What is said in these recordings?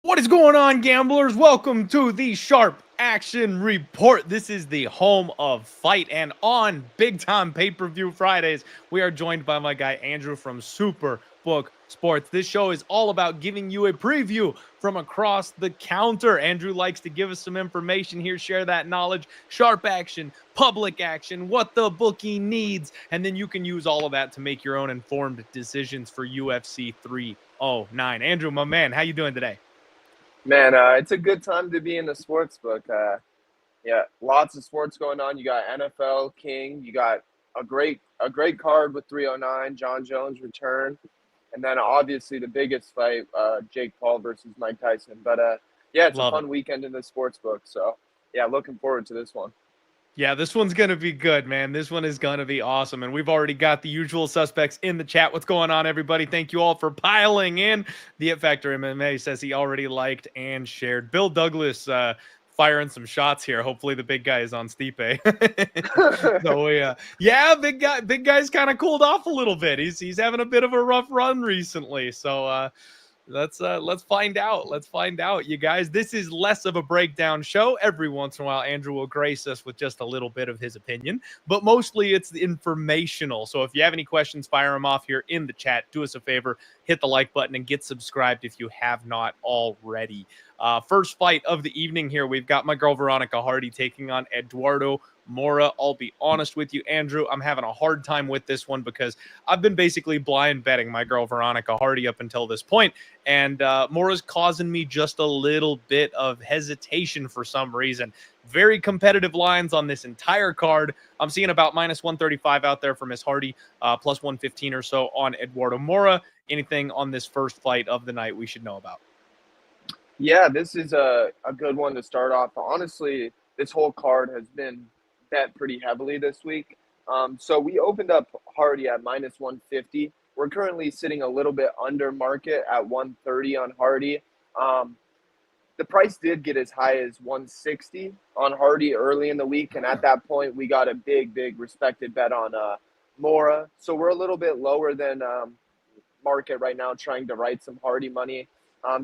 What is going on, gamblers? Welcome to the Sharp Action Report. This is the home of fight, and on Big Time Pay-Per-View Fridays, we are joined by my guy Andrew from Superbook Sports. This show is all about giving you a preview from across the counter. Andrew likes to give us some information here, share that knowledge, sharp action, public action, what the bookie needs, and then you can use all of that to make your own informed decisions for UFC 309. Andrew, my man, how you doing today? Man, it's a good time to be in the sports book. Yeah, lots of sports going on. You got NFL King. You got a great card with 309, John Jones return, and then obviously the biggest fight, Jake Paul versus Mike Tyson. But yeah, it's a Love it. fun weekend in the sports book. So yeah, looking forward to this one. Yeah, this one's going to be good, man. This one is going to be awesome. And we've already got the usual suspects in the chat. What's going on, everybody? Thank you all for piling in. The It Factor MMA says he already liked and shared. Bill Douglas firing some shots here. Hopefully the big guy is on Stipe. So yeah, big guy's kind of cooled off a little bit. He's having a bit of a rough run recently. So let's find out. Let's find out, you guys. This is less of a breakdown show. Every once in a while, Andrew will grace us with just a little bit of his opinion, but mostly it's informational. So if you have any questions, fire them off here in the chat. Do us a favor, hit the like button and get subscribed if you have not already. First fight of the evening here, we've got my girl Veronica Hardy taking on Eduardo Mora. I'll be honest with you, Andrew, I'm having a hard time with this one because I've been basically blind betting my girl Veronica Hardy up until this point, and Mora's causing me just a little bit of hesitation for some reason. Very competitive lines on this entire card. I'm seeing about minus 135 out there for Miss Hardy, plus 115 or so on Eduardo Mora. Anything on this first fight of the night we should know about? Yeah, this is a good one to start off. Honestly, this whole card has been bet pretty heavily this week. So we opened up Hardy at minus 150. We're currently sitting a little bit under market at 130 on Hardy. The price did get as high as 160 on Hardy early in the week, and at that point we got a big respected bet on Mora. So we're a little bit lower than market right now, trying to write some Hardy money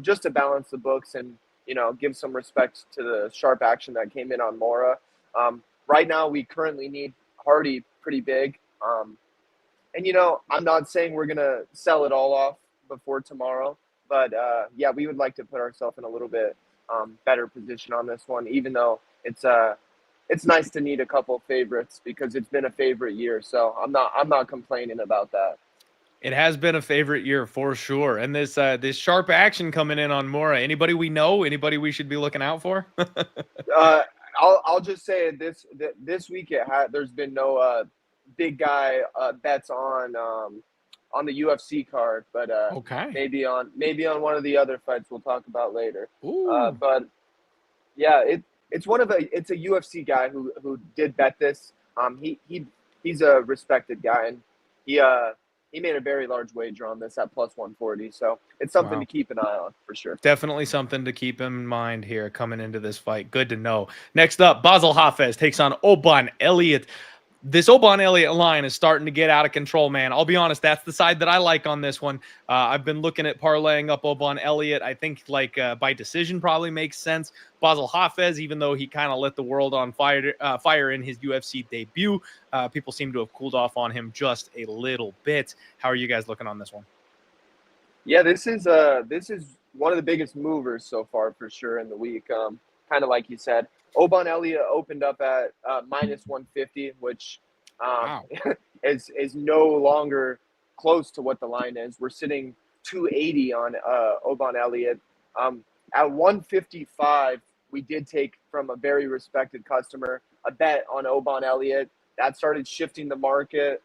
just to balance the books and give some respect to the sharp action that came in on Mora. Right now, we currently need Hardy pretty big. And, I'm not saying we're going to sell it all off before tomorrow. But, yeah, we would like to put ourselves in a little bit better position on this one, even though it's nice to need a couple favorites because it's been a favorite year. So I'm not complaining about that. It has been a favorite year for sure. And this sharp action coming in on Mora. Anybody we know? Anybody we should be looking out for? I'll just say this week there's been no big guy bets on the UFC card, but Okay. maybe on one of the other fights we'll talk about later. Ooh. But yeah, it's a UFC guy who did bet this. He's a respected guy, and he made a very large wager on this at plus 140. So it's something to keep an eye on for sure. Definitely something to keep in mind here coming into this fight. Good to know. Next up, Basel Hafz takes on Oban Elliot. This Oban Elliot line is starting to get out of control, man. I'll be honest, that's the side that I like on this one. I've been looking at parlaying up Oban Elliot. I think by decision probably makes sense. Basel Hafz, even though he kind of lit the world on fire in his UFC debut, people seem to have cooled off on him just a little bit. How are you guys looking on this one? Yeah, this is one of the biggest movers so far for sure in the week. Kind of like you said, Oban Elliott opened up at minus 150, which Wow. is no longer close to what the line is. We're sitting 280 on Oban Elliott. At 155, we did take from a very respected customer a bet on Oban Elliott. That started shifting the market.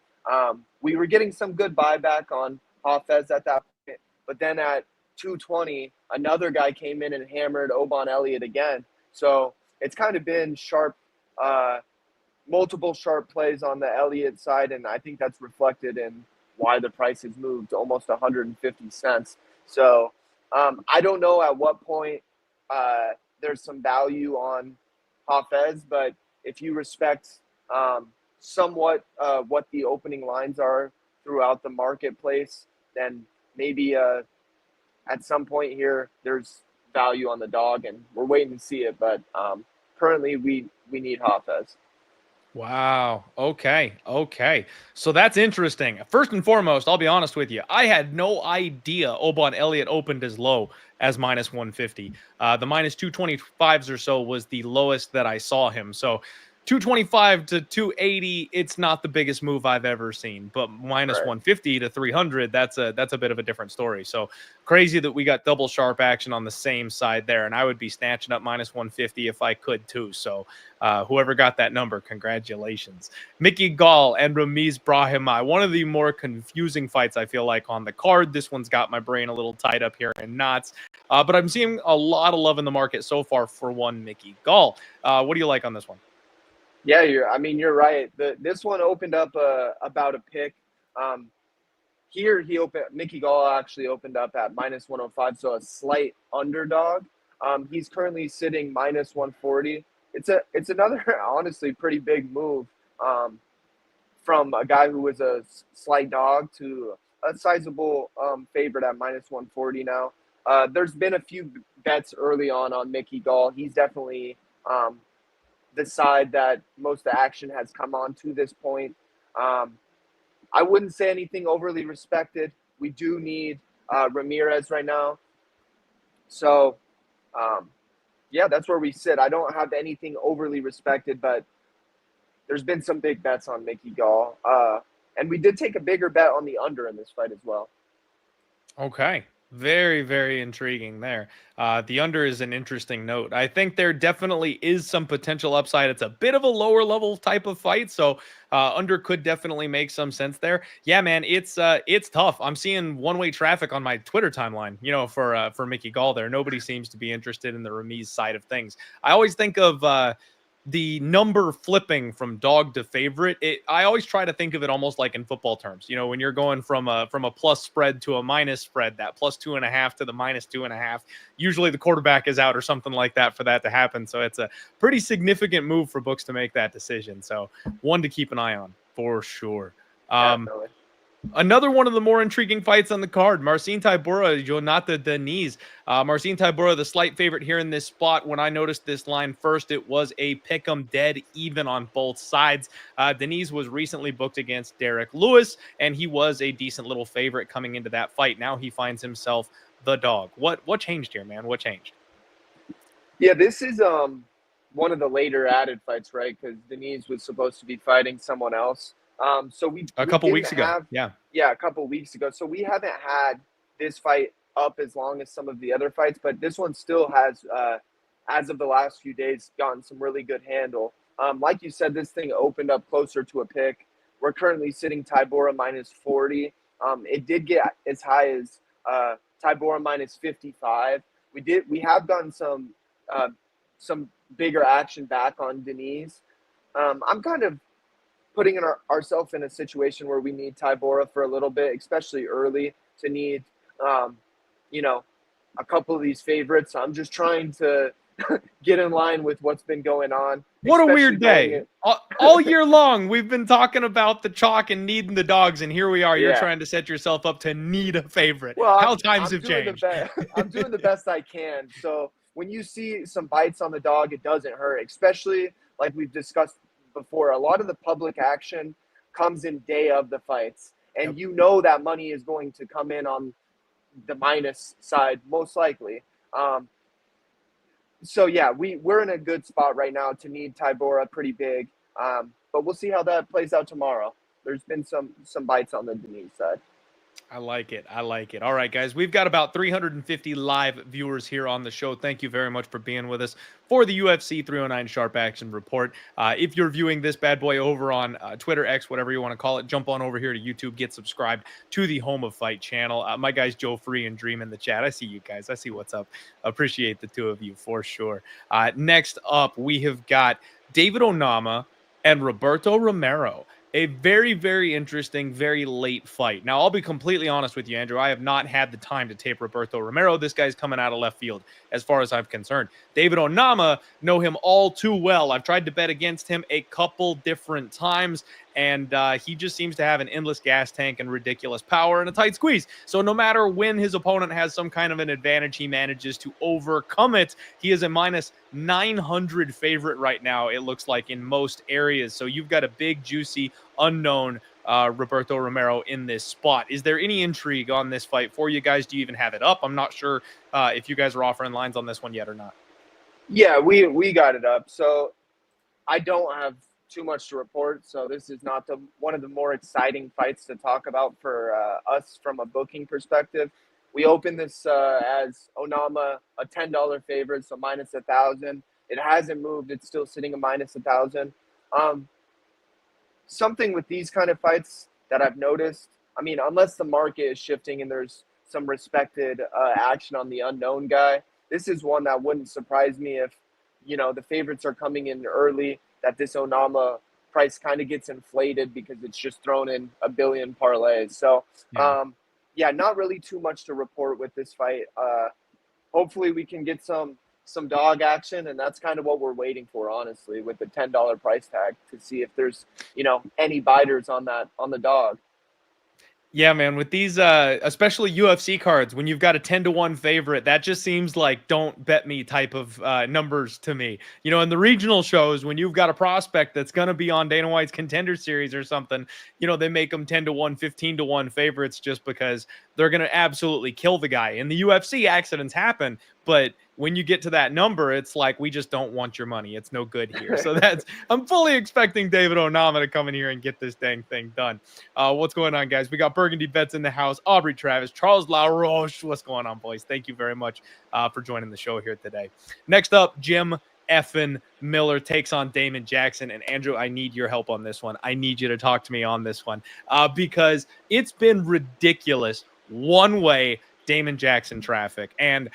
We were getting some good buyback on Hafz at that point, but then at 220, another guy came in and hammered Oban Elliott again. So it's kind of been sharp, multiple sharp plays on the Elliott side, and I think that's reflected in why the price has moved almost 150 cents. So I don't know at what point there's some value on Hafz, but if you respect somewhat what the opening lines are throughout the marketplace, then maybe at some point here there's value on the dog, and we're waiting to see it. But currently, we need Hafz. Wow. Okay. Okay. So that's interesting. First and foremost, I'll be honest with you. I had no idea Oban Elliot opened as low as minus 150. The minus 225s or so was the lowest that I saw him. So 225 to 280, it's not the biggest move I've ever seen, but minus Right. 150 to 300, that's a bit of a different story. So crazy that we got double sharp action on the same side there, and I would be snatching up minus 150 if I could too. So whoever got that number, congratulations. Mickey Gall and Ramiz Brahimi, one of the more confusing fights I feel like on the card. This one's got my brain a little tied up here in knots, but I'm seeing a lot of love in the market so far for one Mickey Gall. What do you like on this one? Yeah, you're right. This one opened up about a pick. Here Mickey Gall actually opened up at minus 105, so a slight underdog. He's currently sitting minus 140. It's another honestly pretty big move from a guy who was a slight dog to a sizable favorite at minus 140 now. There's been a few bets early on Mickey Gall. He's definitely the side that most of the action has come on to this point. I wouldn't say anything overly respected. We do need Ramirez right now. So, yeah, that's where we sit. I don't have anything overly respected, but there's been some big bets on Mickey Gall. And we did take a bigger bet on the under in this fight as well. Okay. Very, very intriguing there. The under is an interesting note. I think there definitely is some potential upside. It's a bit of a lower level type of fight, so under could definitely make some sense there. Yeah, man, it's tough. I'm seeing one-way traffic on my Twitter timeline, for Mickey Gall there. Nobody seems to be interested in the Ramiz side of things. I always think of the number flipping from dog to favorite. I always try to think of it almost like in football terms. When you're going from a plus spread to a minus spread, that plus 2.5 to the minus 2.5, usually the quarterback is out or something like that for that to happen. So it's a pretty significant move for books to make that decision. So one to keep an eye on for sure. Definitely. Another one of the more intriguing fights on the card, Marcin Tybor, Jonathan Denise. Marcin Tybor, the slight favorite here in this spot. When I noticed this line first, it was a pick'em dead even on both sides. Denise was recently booked against Derek Lewis, and he was a decent little favorite coming into that fight. Now he finds himself the dog. What changed here, man? What changed? Yeah, this is one of the later added fights, right? Because Denise was supposed to be fighting someone else. So a couple weeks ago. Yeah, a couple weeks ago. So we haven't had this fight up as long as some of the other fights, but this one still has, as of the last few days, gotten some really good handle. Like you said, this thing opened up closer to a pick. We're currently sitting Tybor minus 40. It did get as high as Tybor minus 55. We have gotten some bigger action back on Denise. I'm kind of putting ourselves in a situation where we need Tybor for a little bit, especially early, to need, a couple of these favorites. I'm just trying to get in line with what's been going on. What a weird day. All year long, we've been talking about the chalk and needing the dogs, and here we are. You're trying to set yourself up to need a favorite. Well, how times have changed. I'm doing the best I can. So when you see some bites on the dog, it doesn't hurt, especially like we've discussed before. A lot of the public action comes in day of the fights, and that money is going to come in on the minus side most likely. So yeah, we're in a good spot right now to need Tybor pretty big, but we'll see how that plays out tomorrow. There's been some bites on the Denise side. I like it. All right, guys, we've got about 350 live viewers here on the show. Thank you very much for being with us for the UFC 309 Sharp Action Report. If you're viewing this bad boy over on Twitter, X, whatever you want to call it, jump on over here to YouTube, get subscribed to the Home of Fight channel. My guys Joe Free and Dream in the chat. I see you guys. I see what's up. Appreciate the two of you for sure. Next up, we have got David Onama and Roberto Romero. A very, very interesting, very late fight. Now, I'll be completely honest with you, Andrew. I have not had the time to tape Roberto Romero. This guy's coming out of left field as far as I'm concerned. David Onama, know him all too well. I've tried to bet against him a couple different times, and he just seems to have an endless gas tank and ridiculous power and a tight squeeze. So no matter when his opponent has some kind of an advantage, he manages to overcome it. He is a minus 900 favorite right now, it looks like, in most areas. So you've got a big, juicy, unknown Roberto Romero in this spot. Is there any intrigue on this fight for you guys? Do you even have it up? I'm not sure if you guys are offering lines on this one yet or not. Yeah, we got it up. So I don't have too much to report. So this is not one of the more exciting fights to talk about for us from a booking perspective. We opened this as Onama, a $10 favorite, so minus 1,000. It hasn't moved. It's still sitting at minus 1,000. Something with these kind of fights that I've noticed, I mean, unless the market is shifting and there's some respected action on the unknown guy, this is one that wouldn't surprise me if, the favorites are coming in early, that this Onama price kind of gets inflated because it's just thrown in a billion parlays. So, not really too much to report with this fight. Hopefully we can get some dog action, and that's kind of what we're waiting for, honestly, with the $10 price tag, to see if there's, any biters on the dog. Yeah, man, with these, especially UFC cards, when you've got a 10-1 favorite, that just seems like don't bet me type of numbers to me. In the regional shows, when you've got a prospect that's going to be on Dana White's Contender Series or something, they make them 10-1, 15-1 favorites just because they're going to absolutely kill the guy. In the UFC, accidents happen, but when you get to that number, it's like, we just don't want your money. It's no good here. So I'm fully expecting David Onama to come in here and get this dang thing done. What's going on, guys? We got Burgundy Bets in the house, Aubrey Travis, Charles LaRoche. What's going on, boys? Thank you very much for joining the show here today. Next up, Jim effin Miller takes on Damon Jackson. And Andrew, I need your help on this one. I need you to talk to me on this one because it's been ridiculous one-way Damon Jackson traffic. And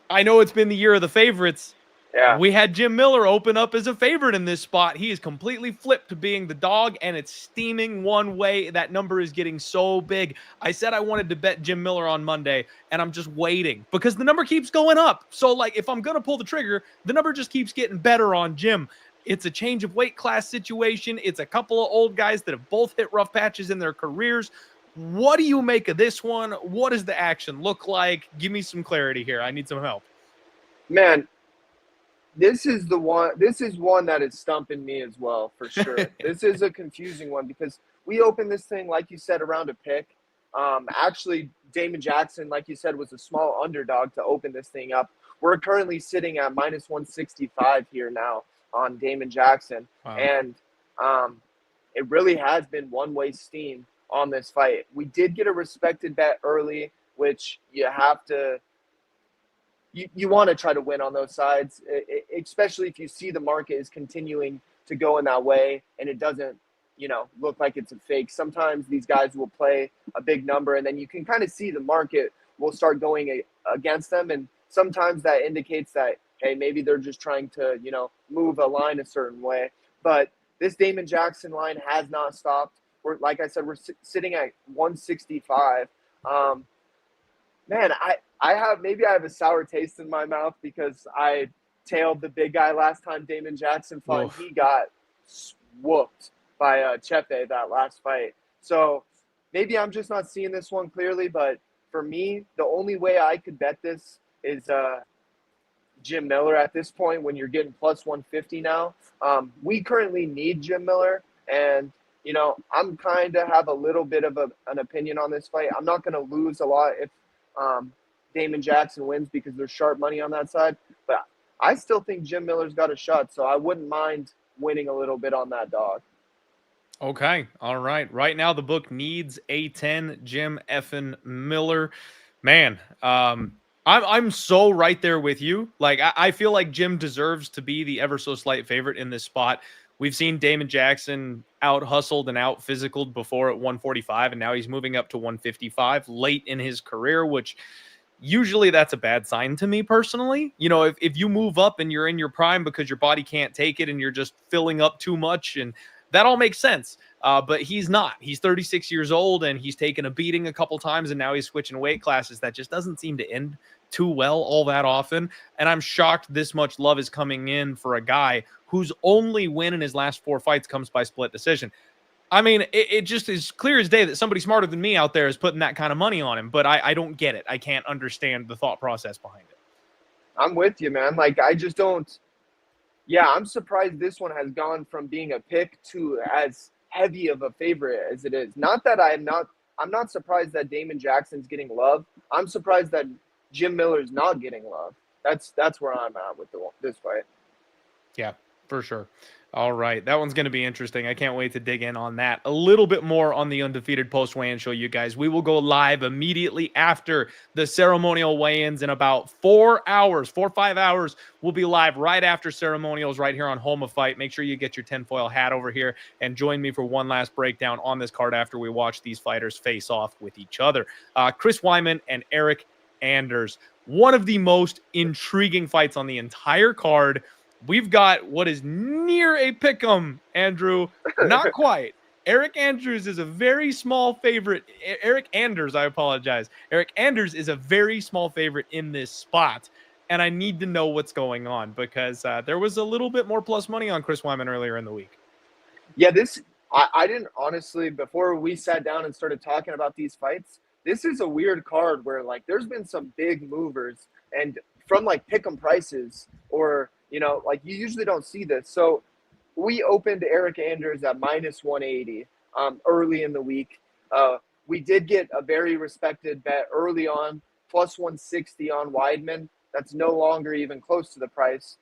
I know it's been the year of the favorites. Yeah. We had Jim Miller open up as a favorite in this spot. He is completely flipped to being the dog, and it's steaming one way. That number is getting so big. I said I wanted to bet Jim Miller on Monday, and I'm just waiting because the number keeps going up. So, if I'm going to pull the trigger, the number just keeps getting better on Jim. It's a change of weight class situation. It's a couple of old guys that have both hit rough patches in their careers. What do you make of this one? What does the action look like? Give me some clarity here. I need some help. Man, this is one that is stumping me as well, for sure. This is a confusing one because we opened this thing, like you said, around a pick. Actually, Damon Jackson, like you said, was a small underdog to open this thing up. We're currently sitting at minus 165 here now on Damon Jackson. Wow. And it really has been one-way steam on this fight. We did get a respected bet early, which you have to you want to try to win on those sides, especially if you see the market is continuing to go in that way and it doesn't look like it's a fake. Sometimes these guys will play a big number and then you can kind of see the market will start going against them, and sometimes that indicates that, hey, maybe they're just trying to move a line a certain way. But this Damon Jackson line has not stopped. Like I said, we're sitting at 165. Man, I have a sour taste in my mouth because I tailed the big guy last time Damon Jackson fought. And he got whooped by Chepe that last fight. So maybe I'm just not seeing this one clearly. But for me, the only way I could bet this is Jim Miller at this point when you're getting plus 150 now. We currently need Jim Miller, and I'm kind of have a little bit of an opinion on this fight. I'm not going to lose a lot if Damon Jackson wins because there's sharp money on that side. But I still think Jim Miller's got a shot, so I wouldn't mind winning a little bit on that dog. Okay. All right. Right now, the book needs a 10, Jim effin Miller. Man, I'm so right there with you. I feel like Jim deserves to be the ever so slight favorite in this spot. We've seen Damon Jackson out hustled and out physicaled before at 145, and now he's moving up to 155 late in his career, which usually that's a bad sign to me personally. If you move up and you're in your prime because your body can't take it and you're just filling up too much, and that all makes sense. But he's not. He's 36 years old and he's taken a beating a couple times, and now he's switching weight classes. That just doesn't seem to end too well all that often. And I'm shocked this much love is coming in for a guy whose only win in his last 4 fights comes by split decision. I mean, it just is clear as day that somebody smarter than me out there is putting that kind of money on him, but I don't get it. I can't understand the thought process behind it. I'm with you, man. Like, I just don't. Yeah, I'm surprised this one has gone from being a pick to as heavy of a favorite as it is. Not that I'm not surprised that Damon Jackson's getting love. I'm surprised that Jim Miller's not getting love. That's where I'm at with this fight. Yeah, for sure. All right. That one's going to be interesting. I can't wait to dig in on that. A little bit more on the Undefeated post-weigh-in show, you guys. We will go live immediately after the ceremonial weigh-ins in about 4 hours, 4 or 5 hours. We'll be live right after ceremonials right here on Home of Fight. Make sure you get your tinfoil hat over here and join me for one last breakdown on this card after we watch these fighters face off with each other. Chris Weidman and Eric Anders. One of the most intriguing fights on the entire card. We've got what is near a pick'em, Andrew. Not quite. Eric Andrews is a very small favorite. Eric Anders, I apologize. Eric Anders is a very small favorite in this spot. And I need to know what's going on because there was a little bit more plus money on Chris Weidman earlier in the week. Yeah, I didn't honestly, before we sat down and started talking about these fights, this is a weird card where, like, there's been some big movers and from, like, pick'em prices or, you know, like, you usually don't see this. So we opened Eric Anders at minus 180 early in the week. We did get a very respected bet early on, plus 160 on Weidman. That's no longer even close to the price.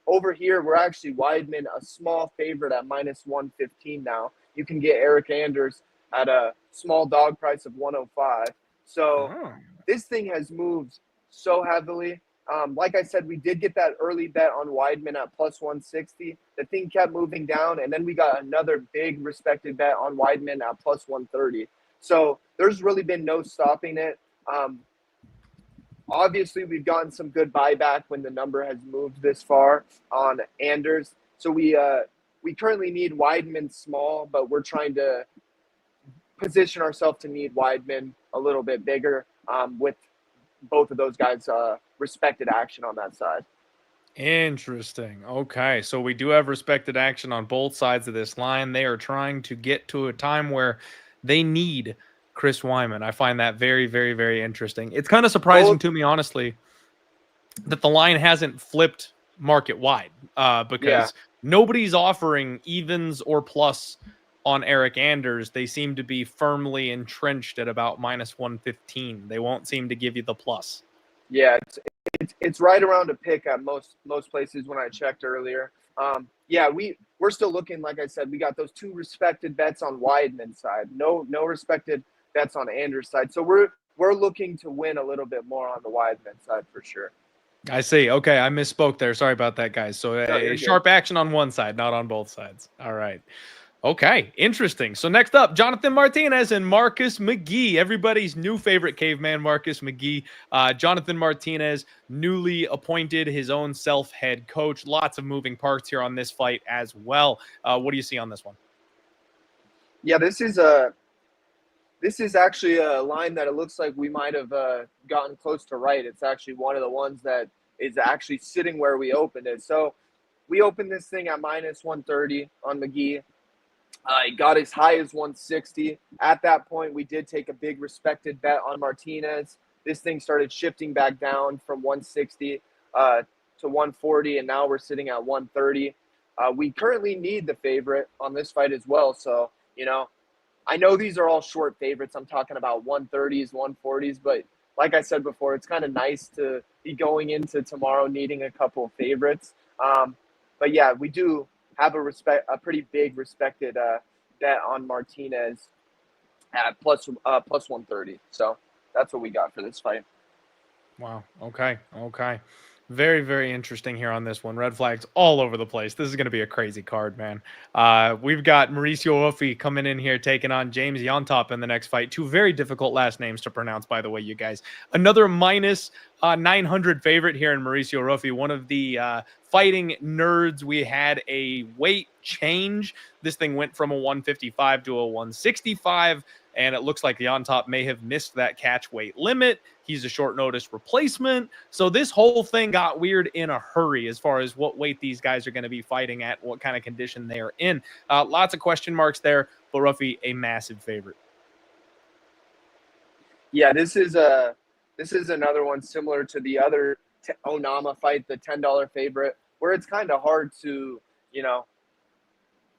Over here, we're actually Weidman a small favorite at minus 115 now. You can get Eric Anders at a small dog price of 105. So this thing has moved so heavily. Like I said, we did get that early bet on Weidman at plus 160. The thing kept moving down, and then we got another big respected bet on Weidman at plus 130. So there's really been no stopping it. Obviously, we've gotten some good buyback when the number has moved this far on Anders. So we currently need Weidman small, but we're trying to position ourselves to need Weidman a little bit bigger with both of those guys respected action on that side. Interesting. Okay, so we do have respected action on both sides of this line. They are trying to get to a time where they need Chris Weidman. I find that very, very, very interesting. It's kind of surprising to me, honestly, that the line hasn't flipped market wide because nobody's offering evens or plus on Eric Anders. They seem to be firmly entrenched at about minus 115. They won't seem to give you the plus. Yeah, it's right around a pick at most places when I checked earlier. Yeah, we're still looking. Like I said, we got those two respected bets on Weidman's side. No respected bets on Anders' side. So we're looking to win a little bit more on the Weidman side for sure. I see. Okay, I misspoke there. Sorry about that, guys. So sharp action on one side, not on both sides. All right. Okay, interesting. So next up, Jonathan Martinez and Marcus McGee, everybody's new favorite caveman, Marcus McGee. Jonathan Martinez, newly appointed his own self-head coach. Lots of moving parts here on this fight as well. What do you see on this one? Yeah, this is actually a line that it looks like we might have gotten close to right. It's actually one of the ones that is actually sitting where we opened it. So we opened this thing at minus 130 on McGee. It got as high as 160. At that point, we did take a big respected bet on Martinez. This thing started shifting back down from 160 to 140, and now we're sitting at 130. We currently need the favorite on this fight as well. So, you know, I know these are all short favorites. I'm talking about 130s, 140s, but like I said before, it's kind of nice to be going into tomorrow needing a couple of favorites. But yeah, we do have a pretty big respected bet on Martinez at plus 130. So that's what we got for this fight. Wow. Okay. Very, very interesting here on this one. Red flags all over the place. This is going to be a crazy card, man. We've got Mauricio Ruffy coming in here, taking on James Yontop in the next fight. Two very difficult last names to pronounce, by the way, you guys. Another minus 900 favorite here in Mauricio Ruffy, one of the fighting nerds. We had a weight change. This thing went from a 155 to a 165. and it looks like the on top may have missed that catch weight limit. He's a short notice replacement. So this whole thing got weird in a hurry as far as what weight these guys are going to be fighting at, what kind of condition they're in. Lots of question marks there, but Ruffy, a massive favorite. Yeah, this is another one similar to the other Onama fight, the $10 favorite, where it's kind of hard to,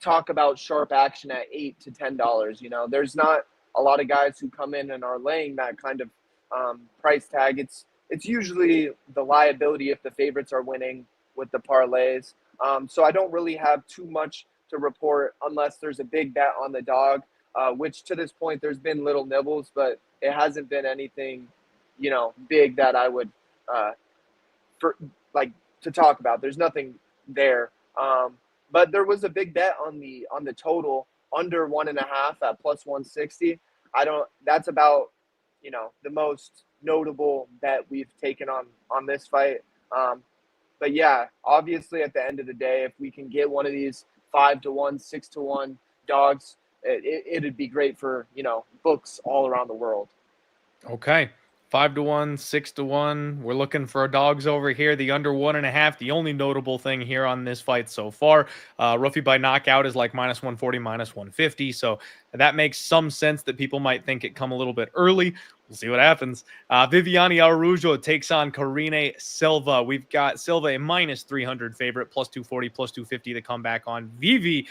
talk about sharp action at $8 to $10. There's not a lot of guys who come in and are laying that kind of price tag. It's usually the liability if the favorites are winning with the parlays. So I don't really have too much to report unless there's a big bet on the dog, which to this point there's been little nibbles, but it hasn't been anything, big that I would to talk about. There's nothing there. But there was a big bet on the total under 1.5 at plus 160. That's about, the most notable bet we've taken on this fight. But yeah, obviously at the end of the day, if we can get one of these 5-1, 6-1 dogs, it'd be great for, books all around the world. Okay. 5-1, 6-1. We're looking for dogs over here. The under 1.5. The only notable thing here on this fight so far, Ruffy by knockout is like minus 140, minus 150. So that makes some sense that people might think it come a little bit early. We'll see what happens. Viviane Araujo takes on Karine Silva. We've got Silva a minus 300 favorite, plus 240, plus 250 to come back on Vivi.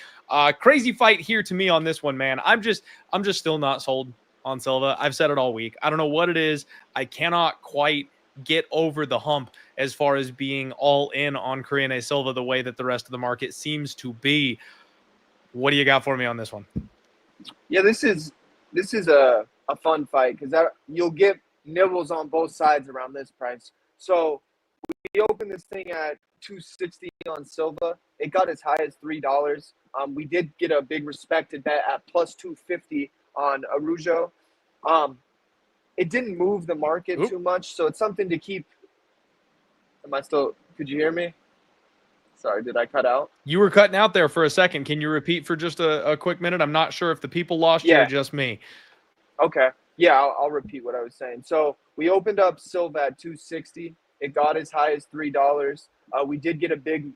Crazy fight here to me on this one, man. I'm just still not sold on Silva. I've said it all week. I don't know what it is. I cannot quite get over the hump as far as being all in on Karine Silva the way that the rest of the market seems to be. What do you got for me on this one? Yeah, this is a fun fight because you'll get nibbles on both sides around this price. So we opened this thing at 260 on Silva. It got as high as $3. We did get a big respected bet at plus 250 on Araujo. It didn't move the market too much, so it's something to keep. Could you hear me? Sorry, did I cut out? You were cutting out there for a second. Can you repeat for just a quick minute? I'm not sure if the people lost you or just me. Okay. Yeah, I'll repeat what I was saying. So we opened up Silva at 260. It got as high as $3. We did get a big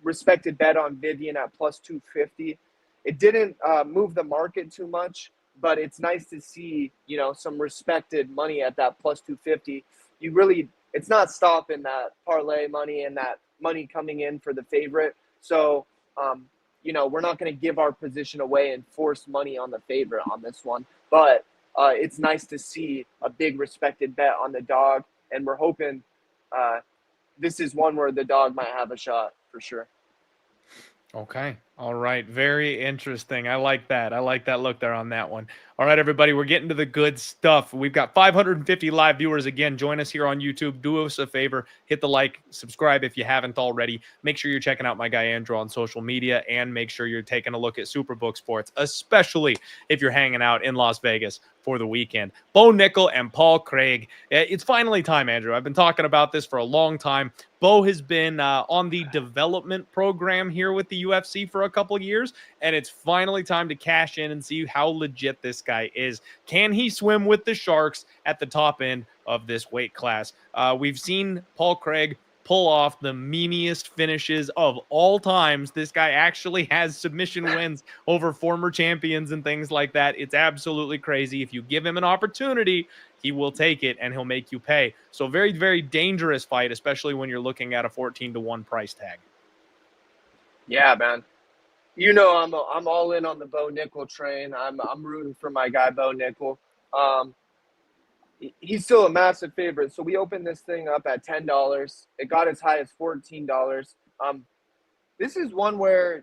respected bet on Vivian at plus 250. It didn't move the market too much, but it's nice to see, some respected money at that plus 250. It's not stopping that parlay money and that money coming in for the favorite. So, we're not going to give our position away and force money on the favorite on this one. But it's nice to see a big respected bet on the dog, and we're hoping this is one where the dog might have a shot for sure. Okay. All right. Very interesting. I like that. I like that look there on that one. All right, everybody, we're getting to the good stuff. We've got 550 live viewers. Again, join us here on YouTube. Do us a favor. Hit the like, subscribe if you haven't already. Make sure you're checking out my guy Andrew on social media, and make sure you're taking a look at Superbook Sports, especially if you're hanging out in Las Vegas for the weekend. Bo Nickel and Paul Craig. It's finally time, Andrew. I've been talking about this for a long time. Bo has been on the development program here with the UFC for a couple of years, and it's finally time to cash in and see how legit this guy is. Can he swim with the Sharks at the top end of this weight class? We've seen Paul Craig pull off the memeiest finishes of all times. This guy actually has submission wins over former champions and things like that. It's absolutely crazy. If you give him an opportunity, he will take it and he'll make you pay. So very, very dangerous fight, especially when you're looking at a 14-1 price tag. Yeah, man. I'm all in on the Bo Nickel train. I'm rooting for my guy Bo Nickel. He's still a massive favorite. So we opened this thing up at $10. It got as high as $14. This is one where,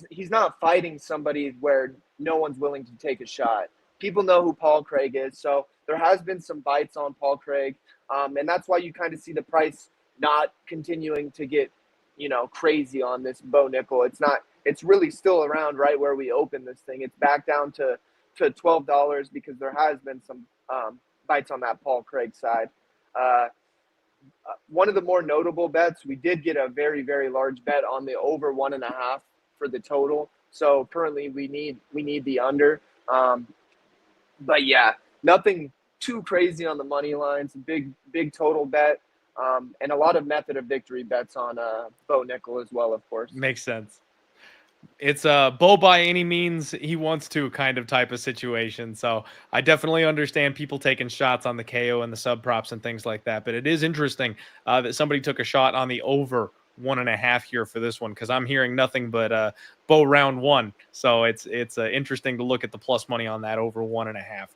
he's not fighting somebody where no one's willing to take a shot. People know who Paul Craig is. So there has been some bites on Paul Craig. And that's why you kind of see the price not continuing to get, crazy on this Bo Nickel. It's really still around right where we opened this thing. It's back down to $12 because there has been some bites on that Paul Craig side. One of the more notable bets, we did get a very, very large bet on the over 1.5 for the total. So currently we need the under. But yeah, nothing too crazy on the money lines. Big total bet, and a lot of method of victory bets on Bo Nickel as well, of course. Makes sense. It's a Bo by any means he wants to kind of type of situation. So I definitely understand people taking shots on the KO and the sub props and things like that. But it is interesting that somebody took a shot on the over 1.5 here for this one, because I'm hearing nothing but Bo round one. So it's interesting to look at the plus money on that over 1.5.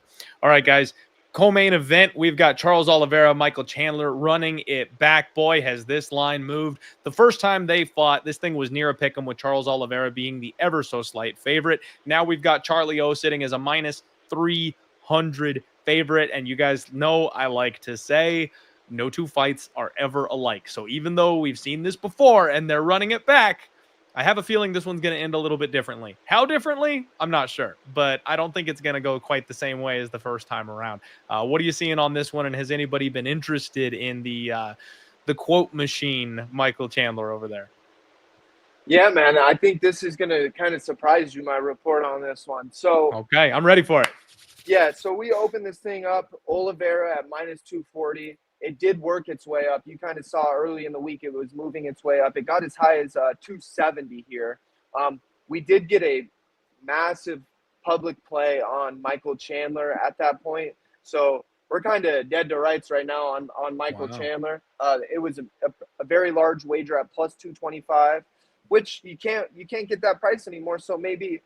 All right, guys. Co-main event, we've got Charles Oliveira, Michael Chandler running it back. Boy, has this line moved. The first time they fought, this thing was near a pick'em with Charles Oliveira being the ever so slight favorite. Now we've got Charlie O sitting as a minus 300 favorite. And you guys know I like to say no two fights are ever alike. So even though we've seen this before and they're running it back, I have a feeling this one's going to end a little bit differently. How differently? I'm not sure, but I don't think it's going to go quite the same way as the first time around. What are you seeing on this one? And has anybody been interested in the quote machine, Michael Chandler over there? Yeah, man, I think this is going to kind of surprise you, my report on this one. So, okay, I'm ready for it. Yeah, so we opened this thing up, Oliveira at minus 240. It did work its way up. You kind of saw early in the week it was moving its way up. It got as high as 270 here. We did get a massive public play on Michael Chandler at that point. So we're kind of dead to rights right now on Michael Chandler. It was a very large wager at plus 225, which you can't get that price anymore. So maybe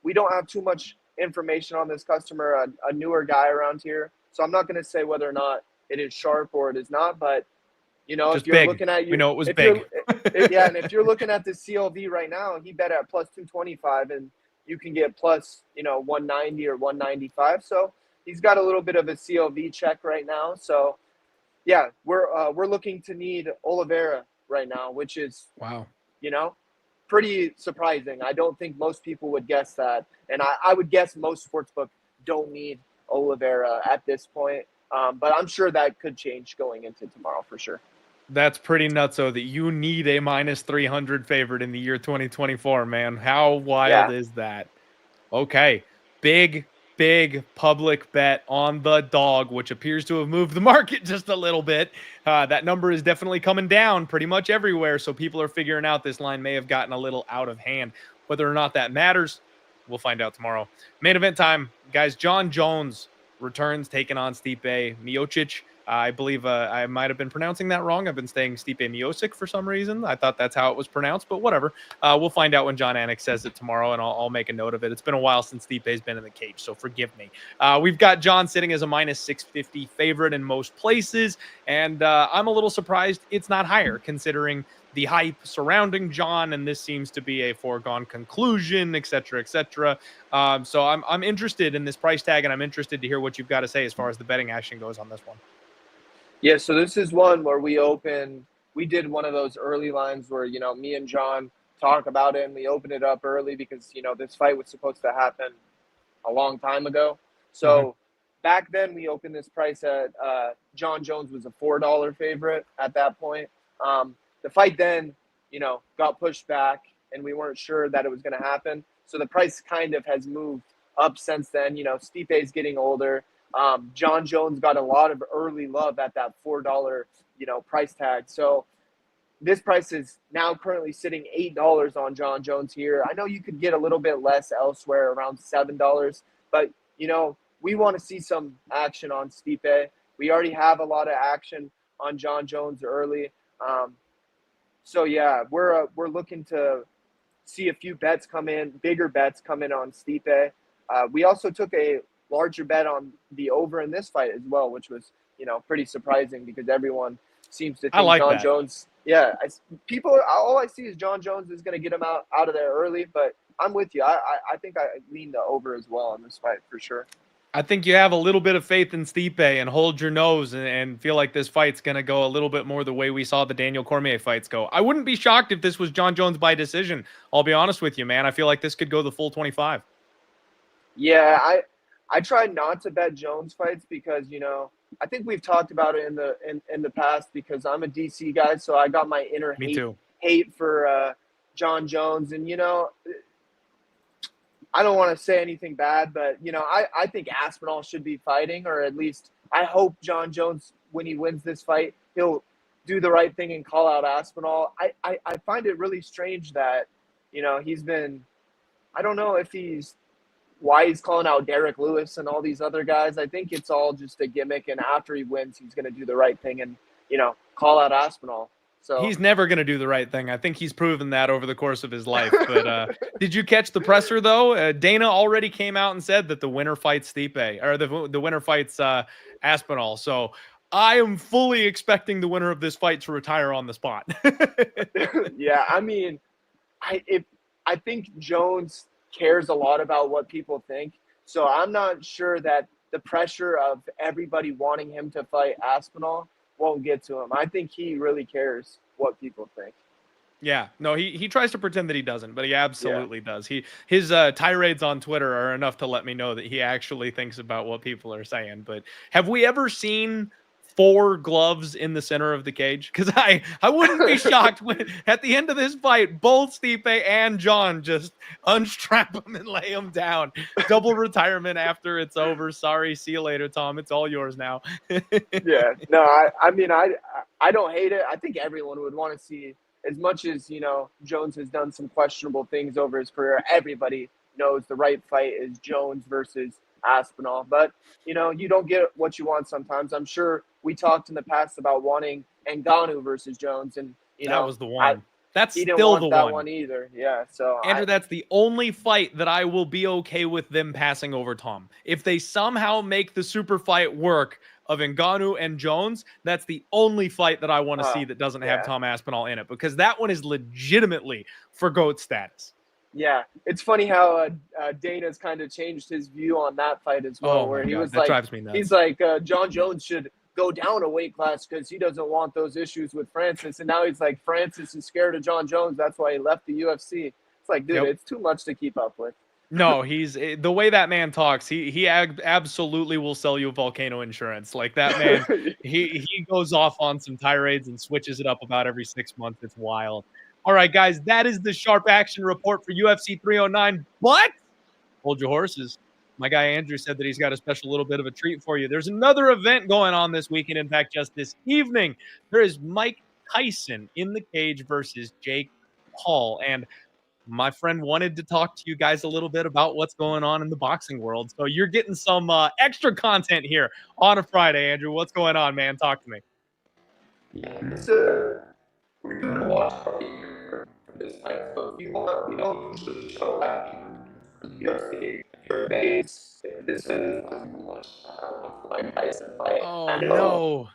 we don't have too much information on this customer, a newer guy around here. So I'm not going to say whether or not it is sharp or it is not, but just if you're big. looking at we know it was big. Yeah, and if you're looking at the CLV right now, he bet at plus 225, and you can get plus 190 or 195. So he's got a little bit of a CLV check right now. So yeah, we're looking to need Oliveira right now, which is wow. Pretty surprising. I don't think most people would guess that. And I would guess most sportsbook don't need Oliveira at this point. But I'm sure that could change going into tomorrow for sure. That's pretty nuts, though, that you need a minus 300 favorite in the year 2024, man. How wild is that? Okay. Big public bet on the dog, which appears to have moved the market just a little bit. That number is definitely coming down pretty much everywhere. So people are figuring out this line may have gotten a little out of hand. Whether or not that matters, we'll find out tomorrow. Main event time, guys. Jon Jones returns, taking on Stipe Miocic. I believe I might have been pronouncing that wrong. I've been saying Stipe Miocic for some reason. I thought that's how it was pronounced, but whatever. We'll find out when John Anik says it tomorrow, and I'll make a note of it. It's been a while since Stipe's been in the cage, so forgive me. We've got John sitting as a minus 650 favorite in most places, and I'm a little surprised it's not higher, considering the hype surrounding John, and this seems to be a foregone conclusion, et cetera, et cetera. So I'm interested in this price tag, and I'm interested to hear what you've got to say as far as the betting action goes on this one. Yeah, so this is one where we did one of those early lines where, me and John talk about it, and we opened it up early because, this fight was supposed to happen a long time ago. So back then we opened this price at Jon Jones was a $4 favorite at that point. The fight then, got pushed back, and we weren't sure that it was going to happen. So the price kind of has moved up since then. Stipe's getting older. Jon Jones got a lot of early love at that $4, price tag. So this price is now currently sitting $8 on Jon Jones here. I know you could get a little bit less elsewhere, around $7, but we want to see some action on Stipe. We already have a lot of action on Jon Jones early. So yeah, we're looking to see a few bets come in, bigger bets come in on Stipe. We also took a larger bet on the over in this fight as well, which was, pretty surprising because everyone seems to think Jon Jones. Yeah, all I see is Jon Jones is going to get him out of there early, but I'm with you. I think I lean the over as well in this fight for sure. I think you have a little bit of faith in Stipe and hold your nose and feel like this fight's going to go a little bit more the way we saw the Daniel Cormier fights go. I wouldn't be shocked if this was Jon Jones by decision. I'll be honest with you, man. I feel like this could go the full 25. Yeah, I try not to bet Jones fights because, I think we've talked about it in the past because I'm a DC guy, so I got my inner hate for Jon Jones. And, I don't want to say anything bad, but I think Aspinall should be fighting, or at least I hope John Jones, when he wins this fight, he'll do the right thing and call out Aspinall. I find it really strange that he's been. I don't know if he's why he's calling out Derek Lewis and all these other guys. I think it's all just a gimmick, and after he wins, he's going to do the right thing and call out Aspinall. So He's never going to do the right thing. I think he's proven that over the course of his life. But did you catch the presser, though? Dana already came out and said that the winner fights Stipe, or the winner fights Aspinall. So I am fully expecting the winner of this fight to retire on the spot. yeah, I mean, I think Jones cares a lot about what people think. So I'm not sure that the pressure of everybody wanting him to fight Aspinall won't get to him. I think he really cares what people think. Yeah, no, he tries to pretend that he doesn't, but he absolutely does. His tirades on Twitter are enough to let me know that he actually thinks about what people are saying. But have we ever seen 4 gloves in the center of the cage? Because I wouldn't be shocked when at the end of this fight, both Stipe and John just unstrap him and lay him down. Double retirement after it's over. Sorry, see you later, Tom. It's all yours now. Yeah, no, I mean, I don't hate it. I think everyone would want to see, as much as Jones has done some questionable things over his career. Everybody knows the right fight is Jones versus Aspinall, but you don't get what you want sometimes. I'm sure we talked in the past about wanting Ngannou versus Jones, and that was the one. That's he didn't still want the that one either. Yeah, so Andrew, that's the only fight that I will be okay with them passing over Tom. If they somehow make the super fight work of Ngannou and Jones, that's the only fight that I want to see that doesn't have Tom Aspinall in it, because that one is legitimately for GOAT status. Yeah, it's funny how Dana's kind of changed his view on that fight as well, where he was that drives me nuts. he's like, John Jones should go down a weight class because he doesn't want those issues with Francis, and now he's like, Francis is scared of John Jones, that's why he left the UFC. It's like, dude, it's too much to keep up with. No, he's the way that man talks. He absolutely will sell you volcano insurance. Like that man, he goes off on some tirades and switches it up about every 6 months. It's wild. All right, guys, that is the sharp action report for UFC 309. But hold your horses. My guy Andrew said that he's got a special little bit of a treat for you. There's another event going on this weekend. In fact, just this evening, there is Mike Tyson in the cage versus Jake Paul. And my friend wanted to talk to you guys a little bit about what's going on in the boxing world. So you're getting some extra content here on a Friday, Andrew. What's going on, man? Talk to me. Yeah, so we're doing a watch party here for this night. So if you want, we don't usually show that for the UFC, your base. This is like Tyson fight. Oh, no.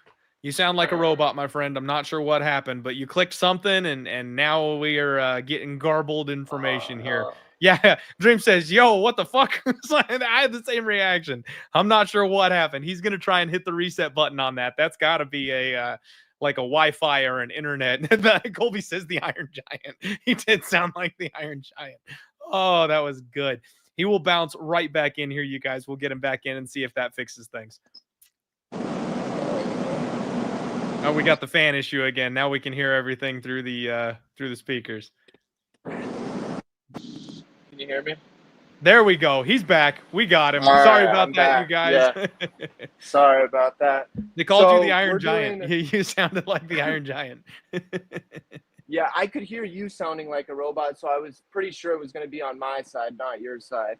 You sound like a robot, my friend. I'm not sure what happened, but you clicked something, and now we are getting garbled information here. Yeah, Dream says, yo, what the fuck? I had the same reaction. I'm not sure what happened. He's going to try and hit the reset button on that. That's got to be a like a Wi-Fi or an internet. Colby says the Iron Giant. He did sound like the Iron Giant. Oh, that was good. He will bounce right back in here, you guys. We'll get him back in and see if that fixes things. Oh, we got the fan issue again. Now we can hear everything through the speakers. Can you hear me? There we go. He's back. We got him. All Sorry right, about I'm that, back. you guys. Yeah. Sorry about that. They called you the Iron Giant. You sounded like the Iron Giant. Yeah, I could hear you sounding like a robot, so I was pretty sure it was going to be on my side, not your side.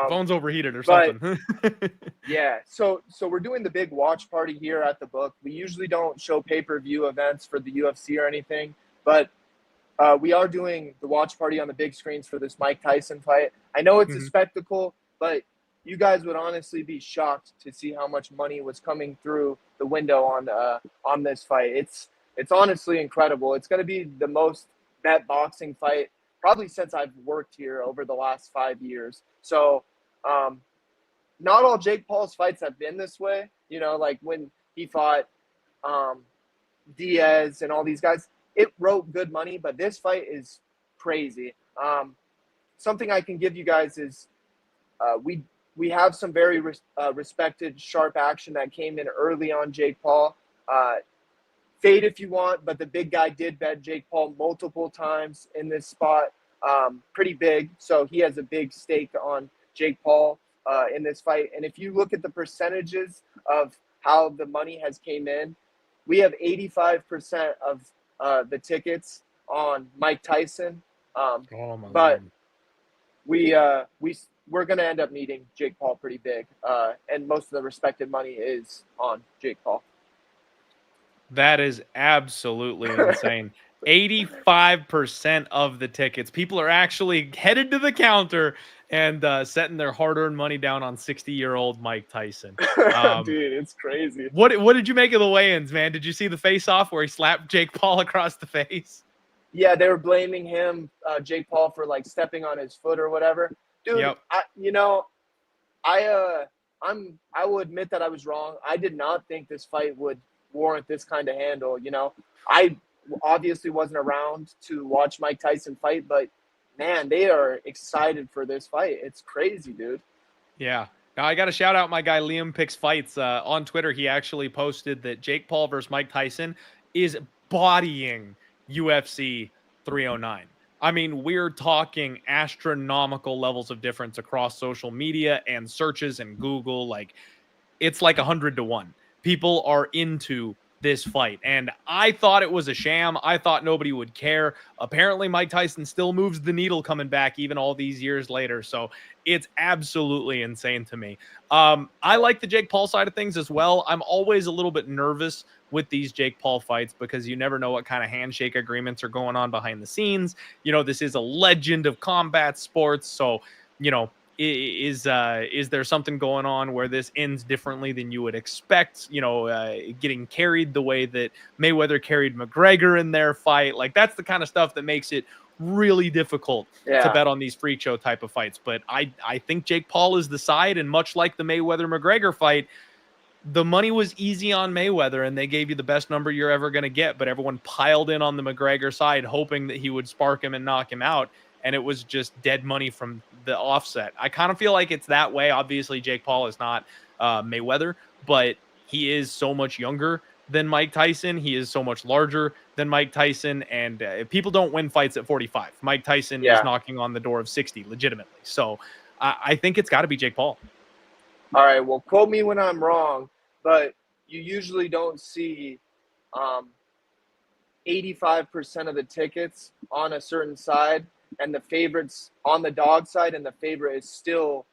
Phone's overheated or something. Yeah, so we're doing the big watch party here at the book. We usually don't show pay-per-view events for the UFC or anything, but we are doing the watch party on the big screens for this Mike Tyson fight. I know it's a spectacle, but you guys would honestly be shocked to see how much money was coming through the window on this fight. It's honestly incredible. It's going to be the most bet boxing fight probably since I've worked here over the last 5 years. So not all Jake Paul's fights have been this way. You know, like when he fought Diaz and all these guys, it wrote good money, but this fight is crazy. Something I can give you guys is we have some very respected sharp action that came in early on Jake Paul. Fade if you want, but the big guy did bet Jake Paul multiple times in this spot. pretty big. So he has a big stake on Jake Paul in this fight. And if you look at the percentages of how the money has came in, we have 85% of the tickets on Mike Tyson. Oh my But Lord. we're going to end up needing Jake Paul pretty big. And most of the respected money is on Jake Paul. That is absolutely insane. 85% of the tickets. People are actually headed to the counter and setting their hard-earned money down on 60-year-old Mike Tyson. Dude, it's crazy. What did you make of the weigh-ins, man? Did you see the face-off where he slapped Jake Paul across the face? Yeah, they were blaming him, Jake Paul, for like stepping on his foot or whatever. Dude, Yep. I will admit that I was wrong. I did not think this fight would warrant this kind of handle. I obviously wasn't around to watch Mike Tyson fight, but man, they are excited for this fight. It's crazy, dude. Yeah. Now I got to shout out my guy Liam Picks Fights on Twitter. He actually posted that Jake Paul versus Mike Tyson is bodying UFC 309. I mean, we're talking astronomical levels of difference across social media and searches and Google. Like, it's like 100-1. People are into this fight. And I thought it was a sham. I thought nobody would care. Apparently, Mike Tyson still moves the needle coming back even all these years later. So it's absolutely insane to me. I like the Jake Paul side of things as well. I'm always a little bit nervous with these Jake Paul fights because you never know what kind of handshake agreements are going on behind the scenes. This is a legend of combat sports. So, is there something going on where this ends differently than you would expect? Getting carried the way that Mayweather carried McGregor in their fight. Like, that's the kind of stuff that makes it really difficult to bet on these freak show type of fights. But I think Jake Paul is the side, and much like the Mayweather McGregor fight, the money was easy on Mayweather and they gave you the best number you're ever going to get, but everyone piled in on the McGregor side hoping that he would spark him and knock him out. And it was just dead money from the offset. I kind of feel like it's that way. Obviously, Jake Paul is not Mayweather, but he is so much younger than Mike Tyson. He is so much larger than Mike Tyson. And people don't win fights at 45. Mike Tyson is knocking on the door of 60 legitimately. So I think it's got to be Jake Paul. All right. Well, quote me when I'm wrong, but you usually don't see 85% of the tickets on a certain side and the favorites on the dog side, and the favorite is still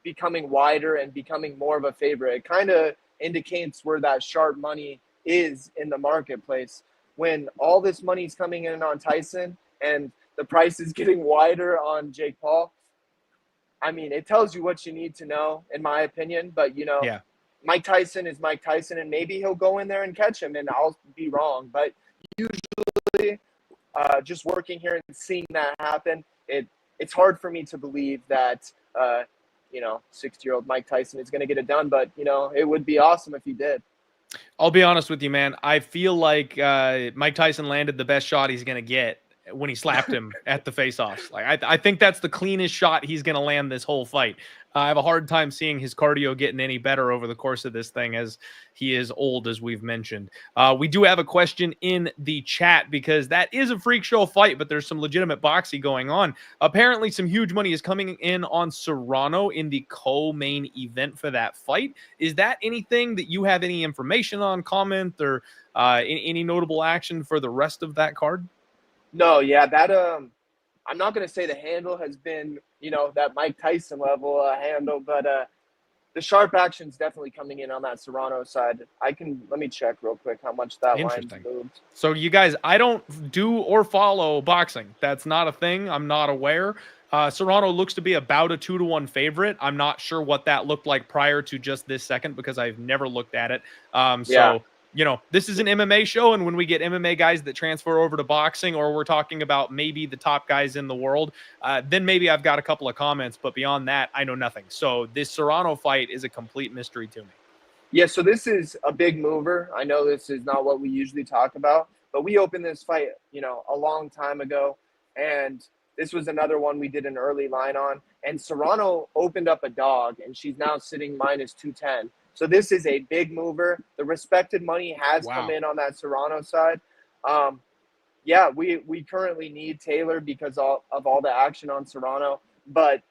becoming wider and becoming more of a favorite. It kind of indicates where that sharp money is in the marketplace. When all this money is coming in on Tyson and the price is getting wider on Jake Paul, I mean, it tells you what you need to know, in my opinion. But, Mike Tyson is Mike Tyson, and maybe he'll go in there and catch him, and I'll be wrong. But usually, just working here and seeing that happen, it's hard for me to believe that 60-year-old Mike Tyson is going to get it done. But it would be awesome if he did. I'll be honest with you, man. I feel like Mike Tyson landed the best shot he's going to get when he slapped him at the face-offs. Like, I think that's the cleanest shot he's going to land this whole fight. I have a hard time seeing his cardio getting any better over the course of this thing, as he is old, as we've mentioned. We do have a question in the chat because that is a freak show fight, but there's some legitimate boxing going on. Apparently, some huge money is coming in on Serrano in the co-main event for that fight. Is that anything that you have any information on, comment, or any notable action for the rest of that card? No, yeah, that I'm not going to say the handle has been, that Mike Tyson level handle, but the sharp action's definitely coming in on that Serrano side. Let me check real quick how much that line moved. So you guys, I don't do or follow boxing. That's not a thing. I'm not aware. Serrano looks to be about a 2-1 favorite. I'm not sure what that looked like prior to just this second because I've never looked at it. This is an MMA show, and when we get MMA guys that transfer over to boxing, or we're talking about maybe the top guys in the world, then maybe I've got a couple of comments, but beyond that, I know nothing. So this Serrano fight is a complete mystery to me. Yeah, so this is a big mover. I know this is not what we usually talk about, but we opened this fight, a long time ago, and this was another one we did an early line on, and Serrano opened up a dog, and she's now sitting minus 210. So this is a big mover. The respected money has come in on that Serrano side. yeah, we currently need Taylor because of all the action on Serrano, but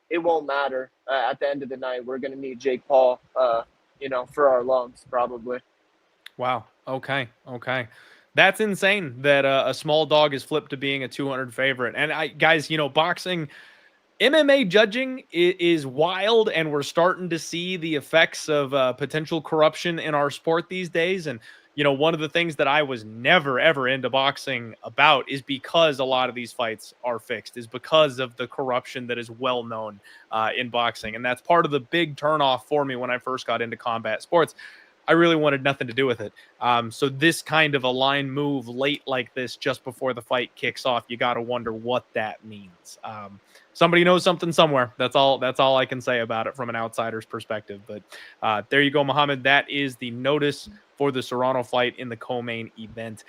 it won't matter at the end of the night. We're going to need Jake Paul, for our lungs probably. Wow. Okay. Okay. That's insane that a small dog is flipped to being a 200 favorite. And guys, boxing, MMA judging is wild, and we're starting to see the effects of potential corruption in our sport these days. And one of the things that I was never ever into boxing about is because a lot of these fights are fixed, is because of the corruption that is well known in boxing, and that's part of the big turnoff for me when I first got into combat sports. I really wanted nothing to do with it. So this kind of a line move late like this, just before the fight kicks off, you got to wonder what that means. Somebody knows something somewhere. That's all I can say about it from an outsider's perspective. But there you go, Muhammad. That is the notice for the Serrano fight in the co-main event.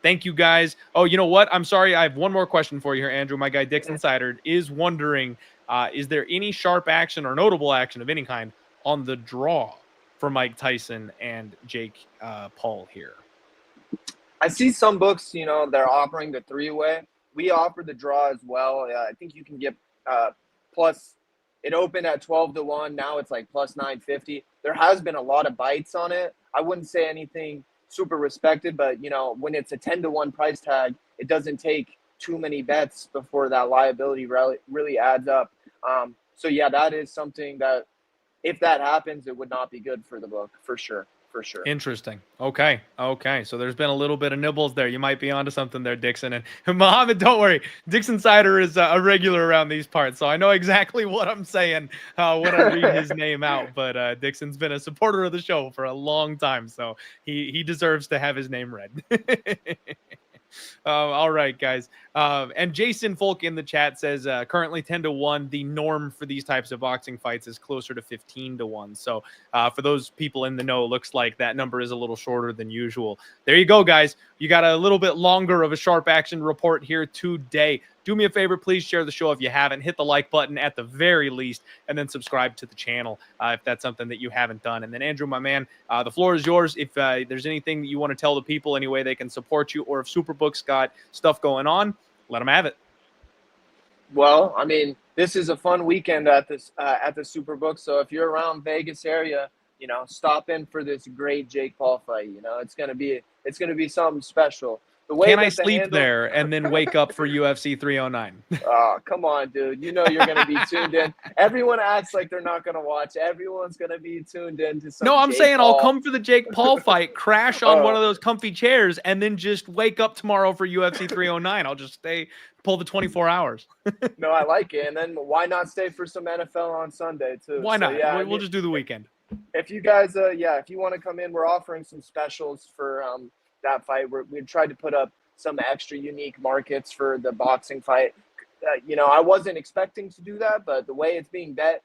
Thank you, guys. Oh, you know what? I'm sorry. I have one more question for you here, Andrew. My guy, Dix Insider, is wondering, is there any sharp action or notable action of any kind on the draw for Mike Tyson and Jake Paul here? I see some books, they're offering the 3-way. We offer the draw as well. I think you can get plus. It opened at 12-1. Now it's like plus 950. There has been a lot of bites on it. I wouldn't say anything super respected, but when it's a 10-1 price tag, it doesn't take too many bets before that liability really adds up. So yeah, that is something that, if that happens, it would not be good for the book, for sure. Interesting. Okay. So there's been a little bit of nibbles there. You might be onto something there, Dixon. And Muhammad, don't worry. Dix Insider is a regular around these parts, so I know exactly what I'm saying when I read his name out. But Dixon's been a supporter of the show for a long time, so he deserves to have his name read. All right, guys. And Jason Folk in the chat says currently 10-1. The norm for these types of boxing fights is closer to 15-1. So for those people in the know, looks like that number is a little shorter than usual. There you go, guys. You got a little bit longer of a sharp action report here today. Do me a favor, please share the show if you haven't. Hit the like button at the very least, and then subscribe to the channel if that's something that you haven't done. And then, Andrew, my man, the floor is yours. If there's anything that you want to tell the people, any way they can support you, or if Superbook's got stuff going on, let them have it. Well, I mean, this is a fun weekend at the Superbook. So if you're around Vegas area, stop in for this great Jake Paul fight. It's gonna be something special. The way Can I sleep there and then wake up for UFC 309? Oh, come on, dude. You're going to be tuned in. Everyone acts like they're not going to watch. Everyone's going to be tuned in to some. No, I'm Jake saying Paul. I'll come for the Jake Paul fight, crash on one of those comfy chairs, and then just wake up tomorrow for UFC 309. I'll just pull the 24 hours. No, I like it. And then why not stay for some NFL on Sunday, too? Why not? Yeah, we'll just do the weekend. If you guys, if you want to come in, we're offering some specials for that fight. We tried to put up some extra unique markets for the boxing fight. I wasn't expecting to do that, but the way it's being bet,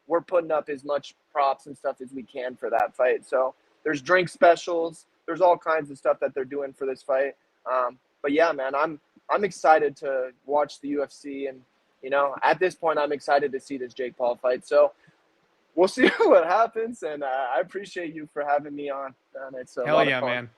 we're putting up as much props and stuff as we can for that fight. So there's drink specials. There's all kinds of stuff that they're doing for this fight. But yeah, man, I'm excited to watch the UFC, and at this point, I'm excited to see this Jake Paul fight. So we'll see what happens, and I appreciate you for having me on. It's a lot of fun. Man.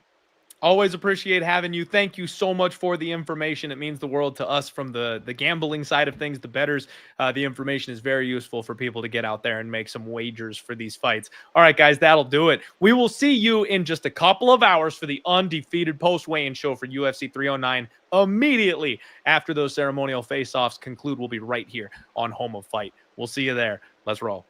Always appreciate having you. Thank you so much for the information. It means the world to us from the gambling side of things, the bettors. The information is very useful for people to get out there and make some wagers for these fights. All right, guys, that'll do it. We will see you in just a couple of hours for the undefeated post-weigh-in show for UFC 309. Immediately after those ceremonial face-offs conclude, we'll be right here on Home of Fight. We'll see you there. Let's roll.